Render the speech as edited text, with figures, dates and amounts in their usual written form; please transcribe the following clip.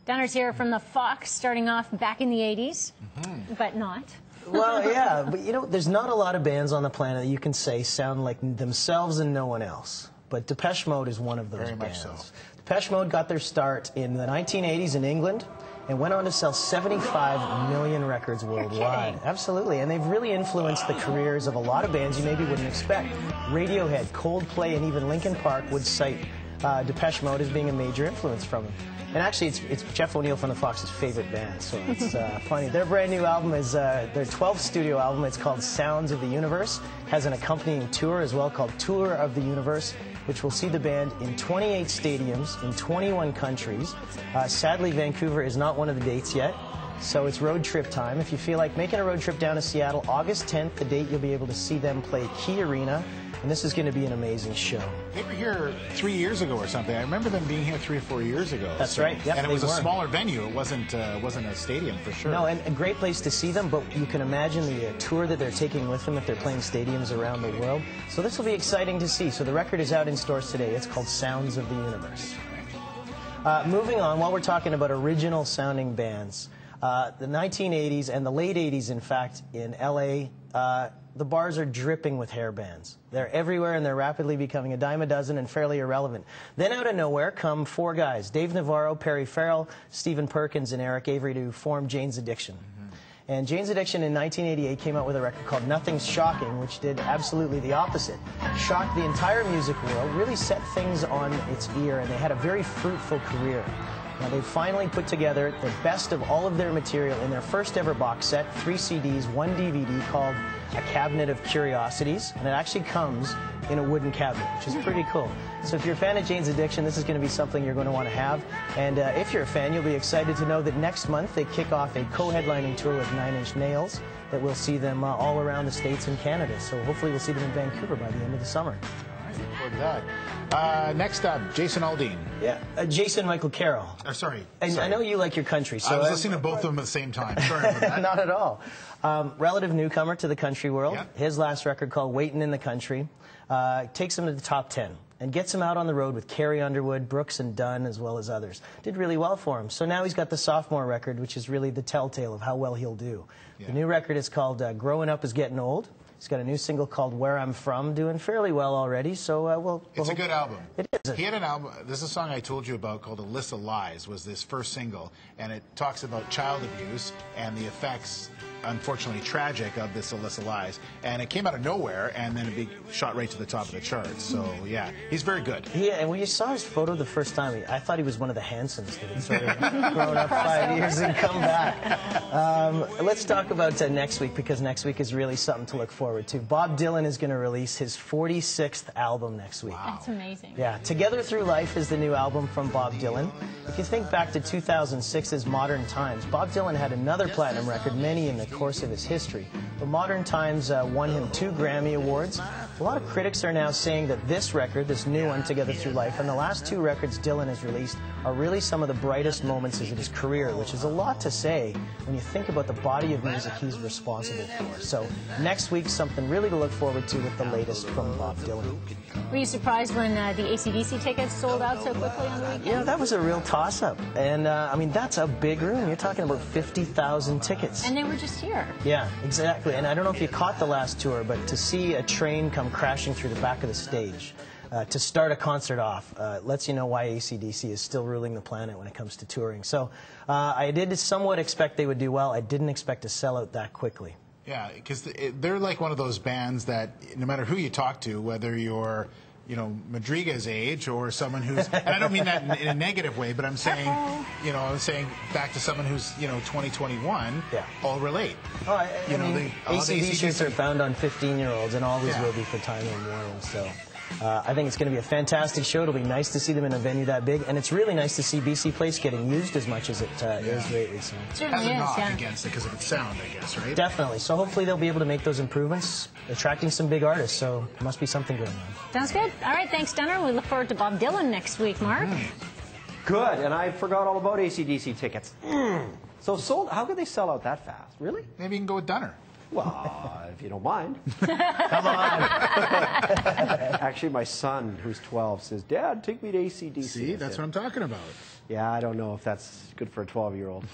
Dunner's here from the Fox, starting off back in the 80s, but not. Well, yeah, but you know, there's not a lot of bands on the planet that you can say sound like themselves and no one else. But Depeche Mode is one of those bands. Much so. Depeche Mode got their start in the 1980s in England and went on to sell 75 million records worldwide. Absolutely, and they've really influenced the careers of a lot of bands you maybe wouldn't expect. Radiohead, Coldplay, and even Linkin Park would cite Depeche Mode as being a major influence from them. And actually, it's Jeff O'Neill from the Fox's favorite band, so it's funny. Their brand new album is their 12th studio album. It's called Sounds of the Universe. Has an accompanying tour as well called Tour of the Universe, which will see the band in 28 stadiums in 21 countries. Sadly, Vancouver is not one of the dates yet, so it's road trip time. If you feel like making a road trip down to Seattle, August 10th, the date you'll be able to see them play Key Arena. And this is going to be an amazing show. They were here 3 years ago or something. I remember them being here 3 or 4 years ago. That's right. Yep, and it was a smaller venue. It wasn't a stadium for sure. No, and a great place to see them. But you can imagine the tour that they're taking with them if they're playing stadiums around the world. So this will be exciting to see. So the record is out in stores today. It's called Sounds of the Universe. Moving on, while we're talking about original sounding bands, the 1980s and the late 80s, in fact, in LA. The bars are dripping with hair bands. They're everywhere, and they're rapidly becoming a dime a dozen and fairly irrelevant. Then out of nowhere come 4 guys, Dave Navarro, Perry Farrell, Stephen Perkins, and Eric Avery, to form Jane's Addiction. And Jane's Addiction in 1988 came out with a record called Nothing's Shocking, which did absolutely the opposite. Shocked the entire music world, really set things on its ear, and they had a very fruitful career. Now, they've finally put together the best of all of their material in their first ever box set, 3 CDs, 1 DVD, called A Cabinet of Curiosities, and it actually comes in a wooden cabinet, which is pretty cool. So if you're a fan of Jane's Addiction, this is going to be something you're going to want to have. And if you're a fan, you'll be excited to know that next month they kick off a co-headlining tour with 9 Inch Nails that we'll see them all around the States and Canada. So hopefully we'll see them in Vancouver by the end of the summer. Look forward to that. Next up, Jason Aldean. Yeah, Jason Michael Carroll. Sorry. I know you like your country. So I was listening to both of them at the same time. Sorry about that. Not at all. Relative newcomer to the country world. Yep. His last record, called Waitin' in the Country, takes him to the top 10 and gets him out on the road with Carrie Underwood, Brooks and Dunn, as well as others. Did really well for him. So now he's got the sophomore record, which is really the telltale of how well he'll do. Yeah. The new record is called Growing Up is Getting Old. He's got a new single called Where I'm From, doing fairly well already, so it's a good album. It is. He had an album, this is a song I told you about called A List of Lies, was this first single, and it talks about child abuse and the effects, unfortunately tragic, of this A List of Lies. And it came out of nowhere, and then it shot right to the top of the charts. So, yeah, he's very good. Yeah, and when you saw his photo the first time, I thought he was one of the Handsons that had sort of grown up 5 years and come back. Let's talk about next week, because next week is really something to look forward to. Bob Dylan is going to release his 46th album next week. Wow. That's amazing. Yeah, Together Through Life is the new album from Bob Dylan. If you think back to 2006's Modern Times, Bob Dylan had another platinum record, many in the course of his history. But Modern Times won him 2 Grammy Awards. A lot of critics are now saying that this record, this new one, Together Through Life, and the last 2 records Dylan has released are really some of the brightest moments of his career, which is a lot to say when you think about the body of music he's responsible for. So next week, something really to look forward to with the latest from Bob Dylan. Were you surprised when the AC/DC tickets sold out so quickly on the weekend? Yeah, that was a real toss-up. And, I mean, that's a big room. You're talking about 50,000 tickets. And they were just here. Yeah, exactly. And I don't know if you caught the last tour, but to see a train come crashing through the back of the stage to start a concert off lets you know why AC/DC is still ruling the planet when it comes to touring. So I did somewhat expect they would do well. I didn't expect to sell out that quickly. Yeah, because they're like one of those bands that no matter who you talk to, whether you're, you know, Madriga's age or someone who's, and I don't mean that in a negative way, but I'm saying, you know, I'm saying back to someone who's, you know, 2021, yeah, all relate. Oh, I mean, AC/DC are found on 15-year-olds and always will be for time immemorial. So I think it's going to be a fantastic show. It'll be nice to see them in a venue that big, and it's really nice to see BC Place getting used as much as it is lately. So. It certainly is, yeah. Against it because of its sound, I guess, right? Definitely. So hopefully they'll be able to make those improvements, attracting some big artists. So there must be something going on. Sounds good. All right, thanks, Dunner. We look forward to Bob Dylan next week, Mark. Good, and I forgot all about AC/DC tickets. So sold? How could they sell out that fast? Really? Maybe you can go with Dunner. Well, if you don't mind. Come on. Actually, my son, who's 12, says, Dad, take me to AC/DC. See, that's what I'm talking about. Yeah, I don't know if that's good for a 12-year-old.